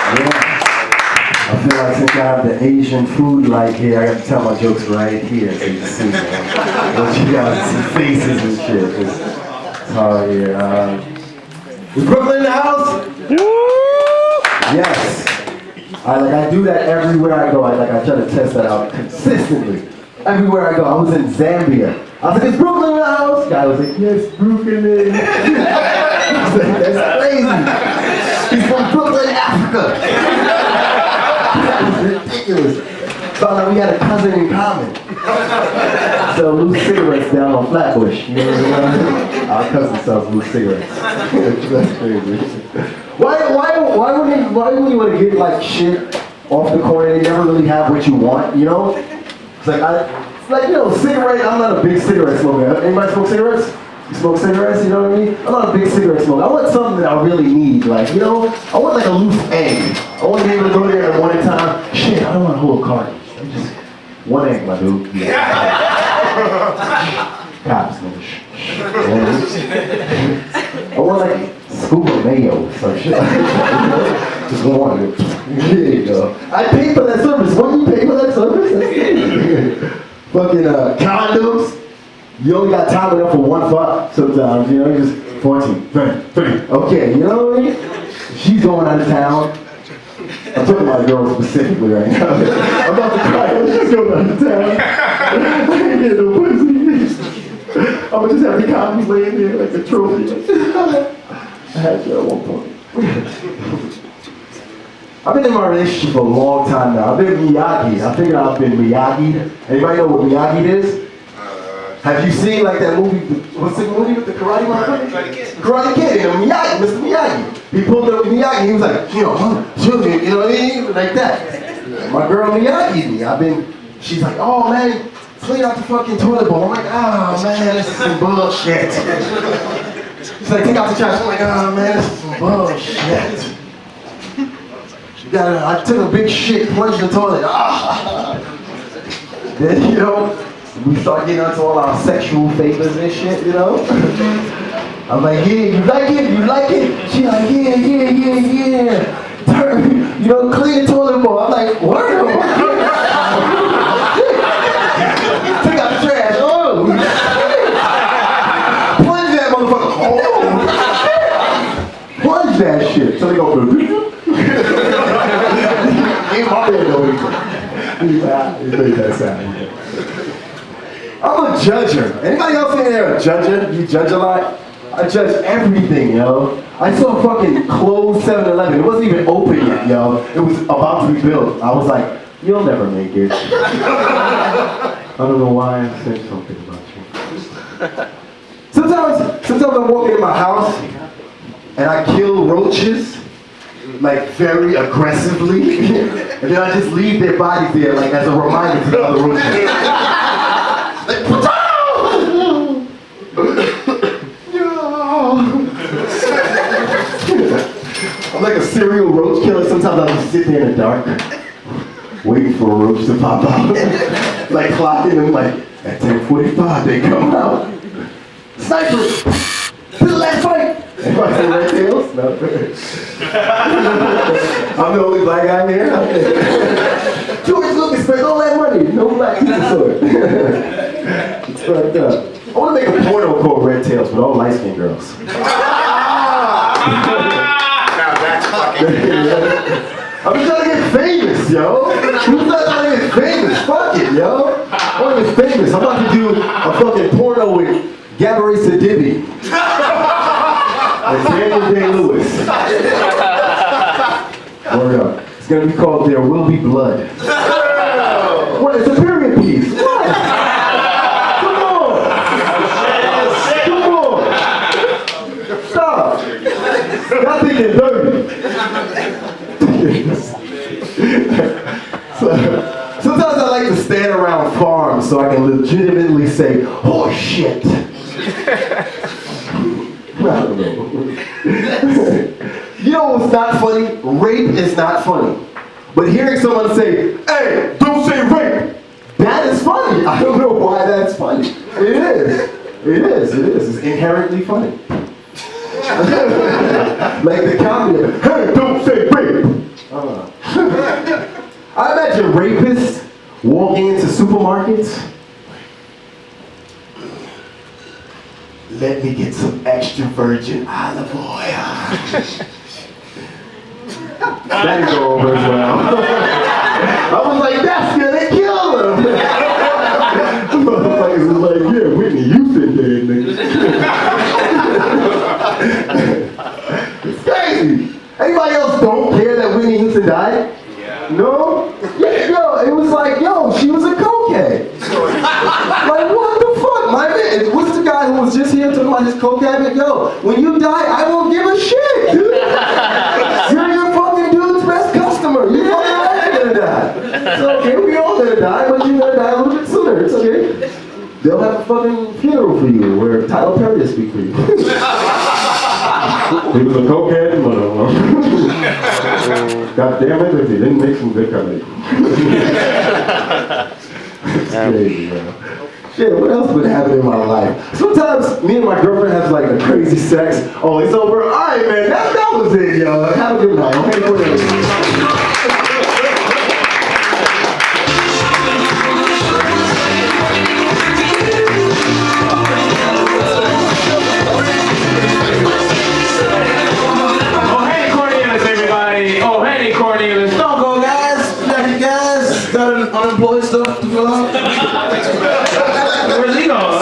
I feel like since I have the Asian food light here, I got to tell my jokes right here so you can see, man. I want you guys to see faces and shit. It's hard here. Is Brooklyn in the house? Yes. I do that everywhere I go. I try to test that out consistently. Everywhere I go. I was in Zambia. I was like, is Brooklyn in the house? Guy was like, yes, Brooklyn is. I was like, that's crazy. He's from Brooklyn, Africa. That was ridiculous. Found out we had a cousin in common. So loose cigarettes down on Flatbush. You know what I mean? Our cousin sells loose cigarettes. That's crazy. Why would you want to get like shit off the corner and you never really have what you want, you know? It's like, you know, cigarette, I'm not a big cigarette smoker. Anybody smoke cigarettes? You smoke cigarettes, you know what I mean? I'm not a big cigarette smoker. I want something that I really need, like, you know? I want like a loose egg. I want to be able to go there at one time. Shit, I don't want a whole card. Just one egg, my dude. Cops, man. I want like scuba mayo, some shit like that. Just one. There you go. I pay for that service. When you pay for that service, that's it. Fucking condoms. You only got time enough for one fuck sometimes, you know, just 14, 30. Okay, you know what I mean? She's going out of town. I'm talking about a girl specifically right now. I'm about to cry. She's going out of town. I ain't getting no pussy. I'm gonna just have the condoms laying there like a trophy. I had you at one point. I've been in my relationship for a long time now. I've been Miyagi. I figured I've been Miyagi'd. Anybody know what Miyagi is? Have you seen like that movie, what's the movie with the karate motherfucker? Karate Kid, you know, Miyagi, Mr. Miyagi. He pulled up Miyagi, he was like, you know what I mean? Like that. My girl Miyagi me, she's like, oh man, clean out the fucking toilet bowl. I'm like, oh man, this is some bullshit. She's like, take out the trash. I'm like, oh man, this is some bullshit. I took a big shit, plunged in the toilet. Then, you know, we start getting into all our sexual favors and shit, you know? I'm like, yeah, you like it? You like it? She's like, yeah. Turn, you know, clean the toilet bowl. I'm like, word? Take out the trash. Oh, plunge that motherfucker. Oh, plunge that shit. So they go, ain't my bed though. He made that sound. I'm a judger. Anybody else in there a judger? You judge a lot? I judge everything, yo. I saw a fucking closed 7-Eleven. It wasn't even open yet, yo. It was about to be built. I was like, you'll never make it. I don't know why I said something about you. Sometimes I'm walking in my house and I kill roaches, like very aggressively, and then I just leave their bodies there, like as a reminder to the other roaches. I'm like a serial roach killer. Sometimes I'll just sit there in the dark, waiting for a roach to pop out. Like clocking them, like at 10:45 they come out. Sniper! To the last fight! Everybody say red tails? No. I'm the only black guy here. George Lucas spent all that money. No black people sword. It's fucked up. I want to make a porno called Red Tails with all light-skinned girls. I'm just trying to get famous, yo. Who's not trying to get famous? Fuck it, yo. I want to get famous. I'm about to do a fucking porno with Gabourey Sidibe. And Daniel Day-Lewis. Word up. It's going to be called There Will Be Blood. What? It's a period piece. What? Come on. Stop. Y'all think you're dirty. Sometimes I like to stand around farms so I can legitimately say, oh shit. I don't know. You know what's not funny? Rape is not funny. But hearing someone say, hey, don't say rape, that is funny. I don't know why that's funny. It is. It's inherently funny. Like the comedy, hey, don't say rape. I'm imagine rapists walking into supermarkets. Let me get some extra virgin olive oil. That didn't go over as well. I was like, that's gonna kill him. Motherfuckers was like, yeah, Whitney Houston dead, nigga. It's crazy. Anybody else don't care that Whitney Houston died? Yeah. No? Yeah, yo, it was like, yo, she was a cokehead. Like, what the fuck? My man, what's the guy who was just here talking about his coke habit? Yo, when you die, I won't give a shit, dude. You're your fucking dude's best customer. You fucking are gonna die. It's okay, we all gonna die, but you're gonna die a little bit sooner. It's okay. They'll have a fucking funeral for you where Tyler Perry will speak for you. He was a cokehead, God damn it, if he didn't make some good comedy. It's crazy, man. Shit, what else been happening in my life? Sometimes me and my girlfriend have like a crazy sex. Oh, it's over. All right, man, that was it, yo. Have a good night. Okay,